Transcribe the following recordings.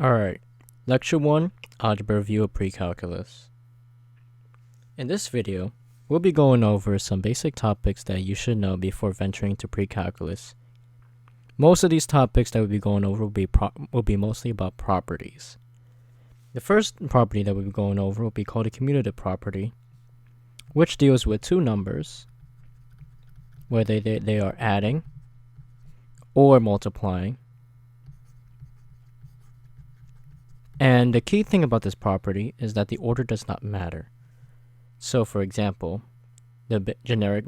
Alright, Lecture 1, Algebra Review of Precalculus. In this video, we'll be going over some basic topics that you should know before venturing to Precalculus. Most of these topics that we'll be going over will be mostly about properties. The first property that we'll be going over will be called a Commutative Property, which deals with two numbers, whether they are adding or multiplying. And the key thing about this property is that the order does not matter. So for example, the generic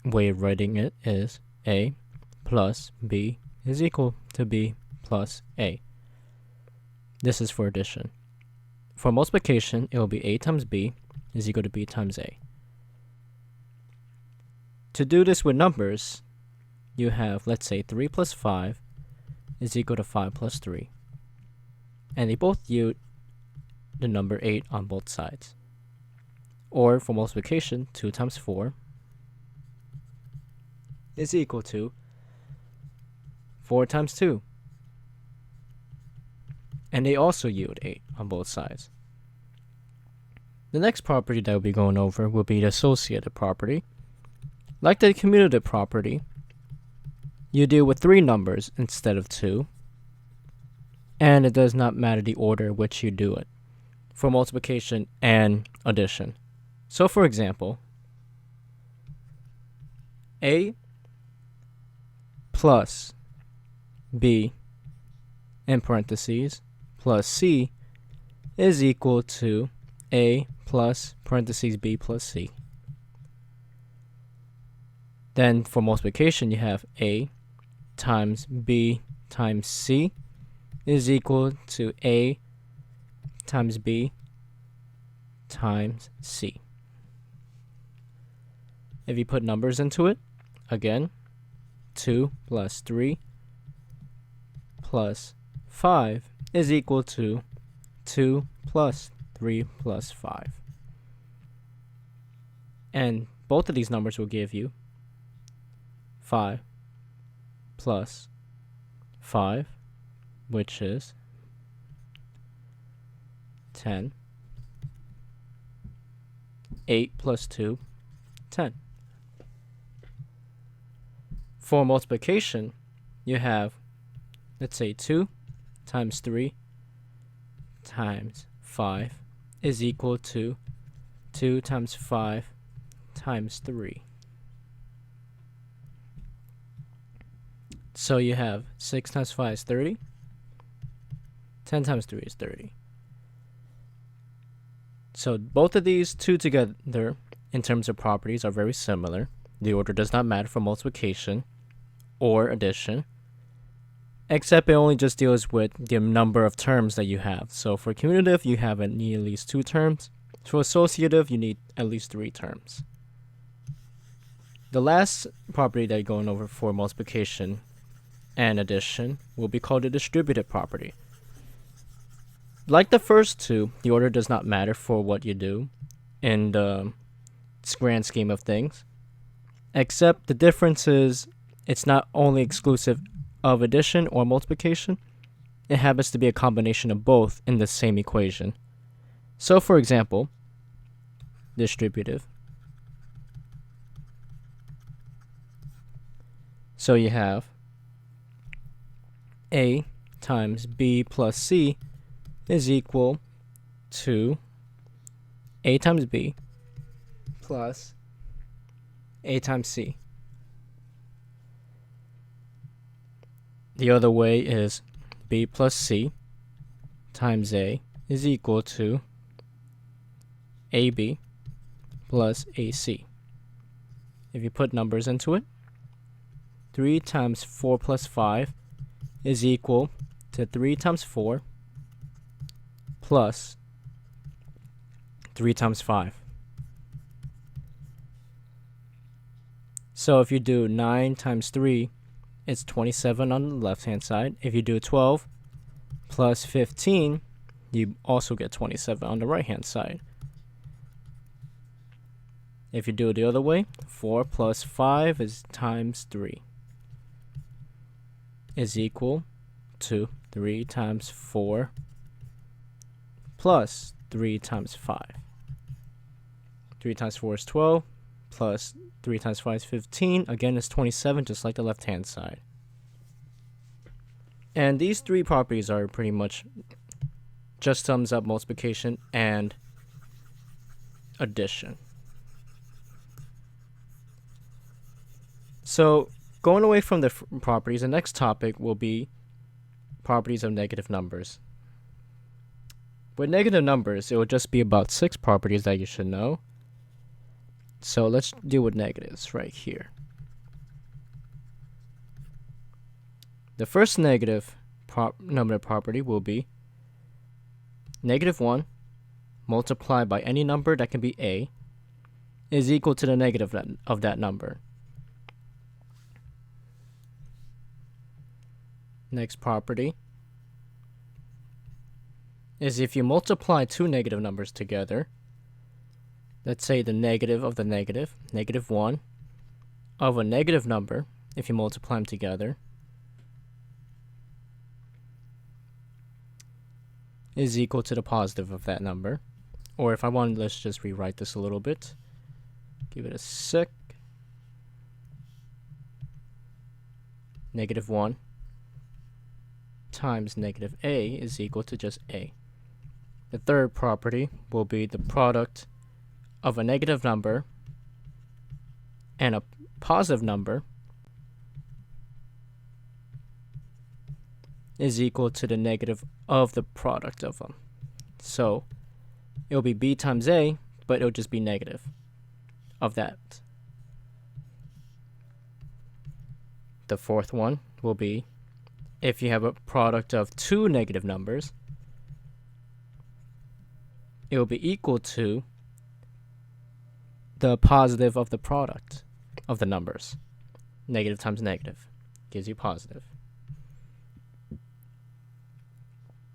way of writing it is A plus B is equal to B plus A. This is for addition. For multiplication, it will be A times B is equal to B times A. To do this with numbers, you have, let's say, 3 plus 5 is equal to 5 plus 3. And they both yield the number 8 on both sides. Or for multiplication, 2 times 4 is equal to 4 times 2. And they also yield 8 on both sides. The next property that we'll be going over will be the Associative Property. Like the Commutative Property, you deal with 3 numbers instead of 2. And it does not matter the order in which you do it for multiplication and addition. So for example, A plus B in parentheses plus C is equal to A plus parentheses B plus C. Then for multiplication, you have A times B times C is equal to A times B times C. If you put numbers into it, again, 2 plus 3 plus 5 is equal to 2 plus 3 plus 5. And both of these numbers will give you 5 plus 5, which is 10. 8 plus 2, 10. For multiplication, you have, let's say, 2 times 3 times 5 is equal to 2 times 5 times 3. So you have 6 times 5 is 30. 10 times 3 is 30. So both of these two together in terms of properties are very similar. The order does not matter for multiplication or addition, except it only just deals with the number of terms that you have. So for commutative, you need at least 2 terms. For associative, you need at least 3 terms. The last property that you're going over for multiplication and addition will be called a distributive property. Like the first two, the order does not matter for what you do in the grand scheme of things, except the difference is it's not only exclusive of addition or multiplication, it happens to be a combination of both in the same equation. So for example, distributive. So you have A times B plus C is equal to A times B plus A times C. The other way is B plus C times A is equal to AB plus AC. If you put numbers into it, 3 times 4 plus 5 is equal to 3 times 4 plus 3 times 5. So if you do 9 times 3, it's 27 on the left-hand side. If you do 12 plus 15, you also get 27 on the right-hand side. If you do it the other way, 4 plus 5 is times 3 is equal to 3 times 4 plus 3 times 5. 3 times 4 is 12, plus 3 times 5 is 15. Again, it's 27, just like the left-hand side. And these three properties are pretty much just sums up multiplication and addition. So, going away from the properties, the next topic will be properties of negative numbers. With negative numbers, it will just be about 6 properties that you should know. So let's deal with negatives right here. The first negative number property will be -1 multiplied by any number that can be a is equal to the negative of that number. Next property is if you multiply two negative numbers together, let's say the negative of the negative, -1 of a negative number, if you multiply them together, is equal to the positive of that number. Or if I want, let's just rewrite this a little bit. Give it a sec. -1 times -a is equal to just a. The third property will be the product of a negative number and a positive number is equal to the negative of the product of them. So it'll be b times a, but it'll just be negative of that. The fourth one will be if you have a product of two negative numbers, it will be equal to the positive of the product of the numbers. Negative times negative gives you positive.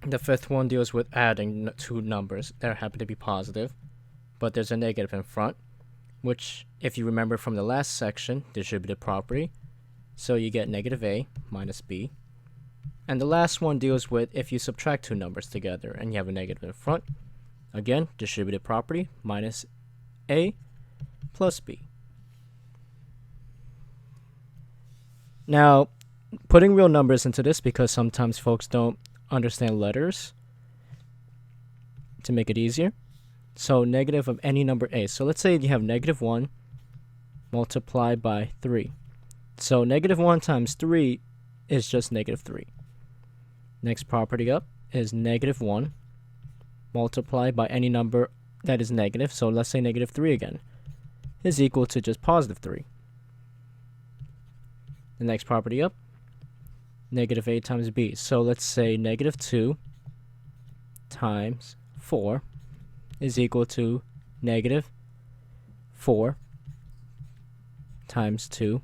The fifth one deals with adding two numbers that happen to be positive, but there's a negative in front, which, if you remember from the last section, distributive property, so you get -a minus b. And the last one deals with if you subtract two numbers together and you have a negative in front. Again, distributive property, minus a plus b. Now, putting real numbers into this, because sometimes folks don't understand letters, to make it easier. So negative of any number a. So let's say you have -1 multiplied by 3. So -1 times 3 is just -3. Next property up is -1 multiplied by any number that is negative. So let's say -3 again is equal to just +3. The next property up, -a times b. So let's say -2 times 4 is equal to -4 times 2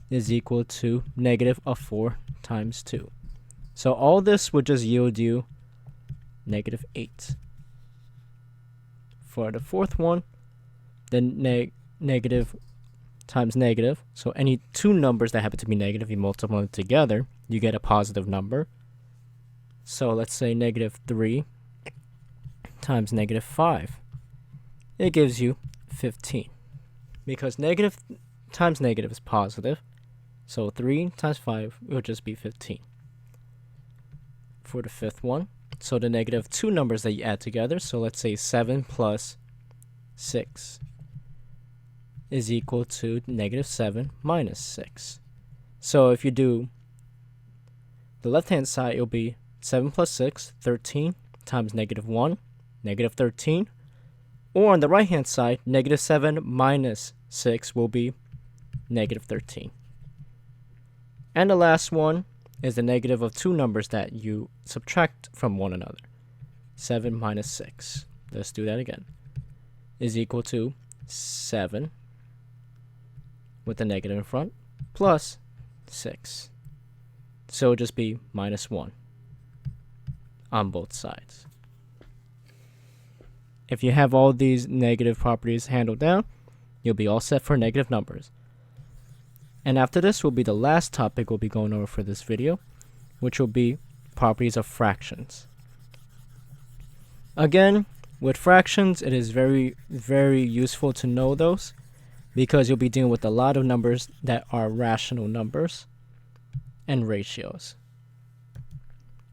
is equal to -4 times 2. So all this would just yield you -8. For the fourth one, then negative times negative. So any two numbers that happen to be negative, you multiply them together, you get a positive number. So let's say -3 times -5. It gives you 15. Because negative times negative is positive. So 3 times 5 will just be 15. For the fifth one, so the negative two numbers that you add together, so let's say 7 plus 6 is equal to -7 minus 6. So if you do the left-hand side, it'll be 7 plus 6, 13 times -1, -13. Or on the right-hand side, -7 minus 6 will be -13. And the last one is the negative of two numbers that you subtract from one another. 7 minus 6. Let's do that again. Is equal to 7 with the negative in front plus 6. So it'll just be -1 on both sides. If you have all these negative properties handled down, you'll be all set for negative numbers. And after this will be the last topic we'll be going over for this video, which will be properties of fractions. Again, with fractions, it is very, very useful to know those because you'll be dealing with a lot of numbers that are rational numbers and ratios,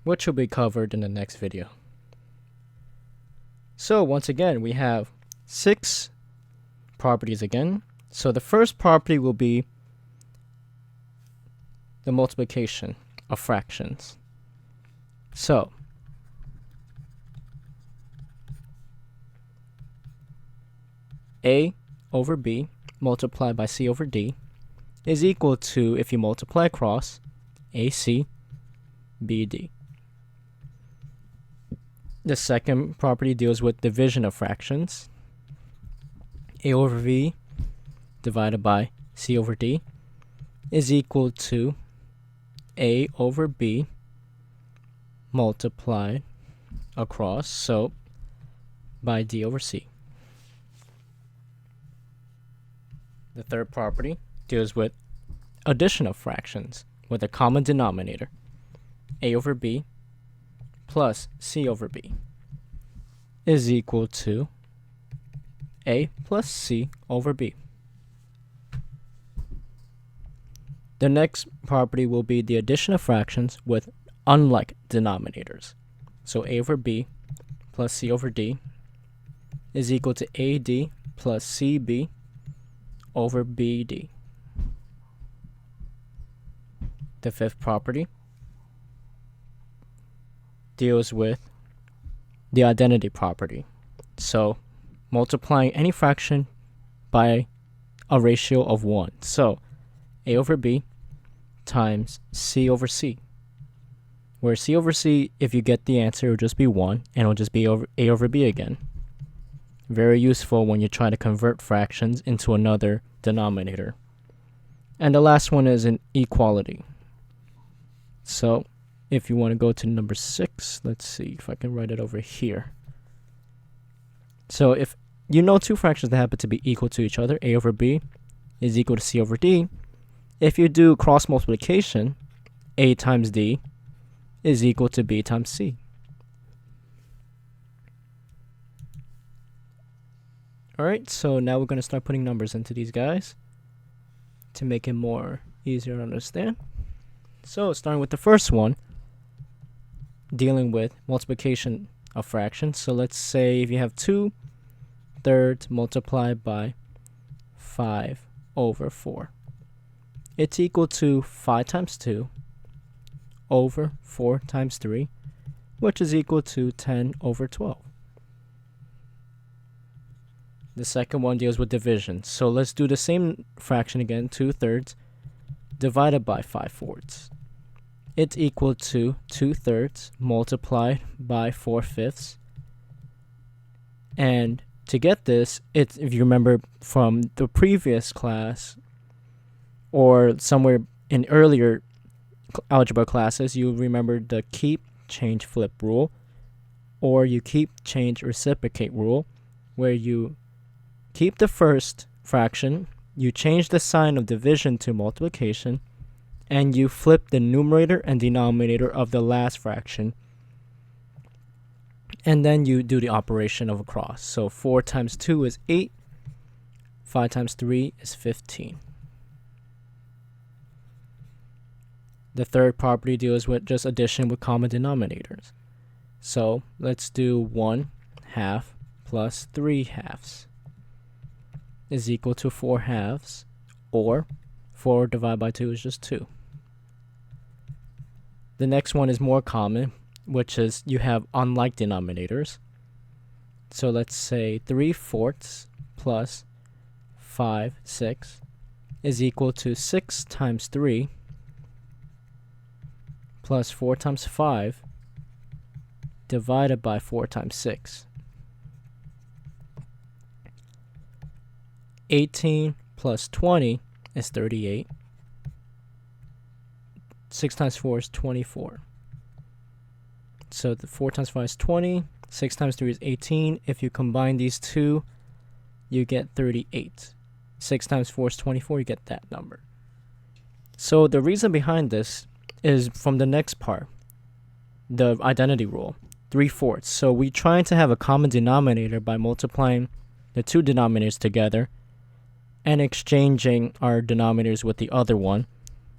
which will be covered in the next video. So once again, we have 6 properties again. So the first property will be the multiplication of fractions. So A over B multiplied by C over D is equal to, if you multiply across, AC, BD. The second property deals with division of fractions. A over V divided by C over D is equal to A over B multiplied across, so by D over C. The third property deals with addition of fractions with a common denominator. A over B plus C over B is equal to A plus C over B. The next property will be the addition of fractions with unlike denominators. So A over B plus C over D is equal to AD plus CB over BD. The fifth property deals with the identity property. So multiplying any fraction by a ratio of 1. So A over B times C over C. Where C over C, if you get the answer, it will just be 1, and it will just be A over B again. Very useful when you're trying to convert fractions into another denominator. And the last one is an equality. So if you want to go to number 6, let's see if I can write it over here. So if you know two fractions that happen to be equal to each other, A over B is equal to C over D. If you do cross multiplication, A times D is equal to B times C. Alright, so now we're going to start putting numbers into these guys to make it more easier to understand. So starting with the first one, dealing with multiplication of fractions. So let's say if you have 2/3 multiplied by 5 over 4. It's equal to 5 times 2 over 4 times 3, which is equal to 10 over 12. The second one deals with division. So let's do the same fraction again, 2/3 divided by 5/4. It's equal to 2/3 multiplied by 4/5. And to get this, it's, if you remember from the previous class or somewhere in earlier algebra classes, you remember the keep, change, flip rule, or you keep, change, reciprocate rule, where you keep the first fraction, you change the sign of division to multiplication, and you flip the numerator and denominator of the last fraction. And then you do the operation of across. So 4 times 2 is 8. 5 times 3 is 15. The third property deals with just addition with common denominators. So let's do 1/2 plus 3/2 is equal to 4/2, or 4 divided by 2 is just 2. The next one is more common, which is you have unlike denominators. So let's say 3/4 plus 5/6 is equal to 6 times 3 plus 4 times 5 divided by 4 times 6. 18 plus 20 is 38. 6 times 4 is 24. So the 4 times 5 is 20. 6 times 3 is 18. If you combine these two, you get 38. 6 times 4 is 24. You get that number. So the reason behind this is from the next part. the identity rule, 3/4. So we're trying to have a common denominator by multiplying the two denominators together and exchanging our denominators with the other one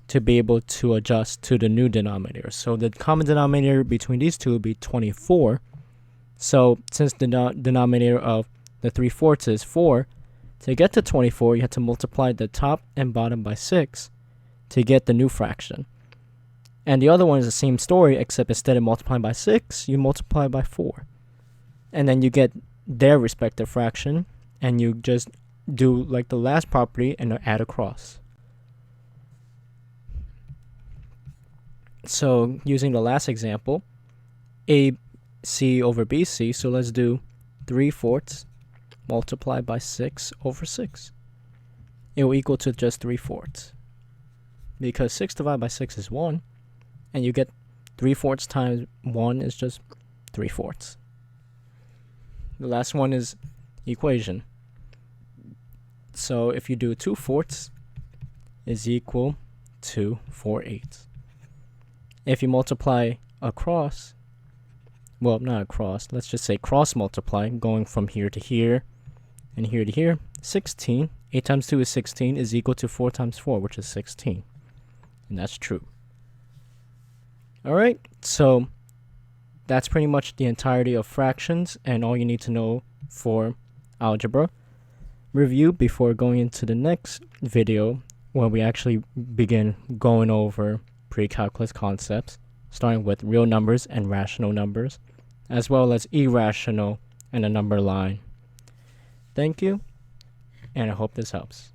to be able to adjust to the new denominator. So the common denominator between these two would be 24. So since the denominator of the 3/4 is 4, to get to 24, you have to multiply the top and bottom by 6 to get the new fraction. And the other one is the same story, except instead of multiplying by 6, you multiply by 4. And then you get their respective fraction, and you just do like the last property and add across. So using the last example, AC over BC, so let's do 3/4 multiplied by 6 over 6. It will equal to just 3/4. Because 6 divided by 6 is 1, and you get 3/4 times 1 is just 3/4. The last one is equation. So if you do 2/4 is equal to 4/8. If you multiply across, well, not across, let's just say cross multiply, going from here to here and here to here, 16. 8 times 2 is 16 is equal to 4 times 4, which is 16. And that's true. Alright, so that's pretty much the entirety of fractions and all you need to know for algebra. Review before going into the next video when we actually begin going over pre-calculus concepts, starting with real numbers and rational numbers, as well as irrational and a number line. Thank you, and I hope this helps.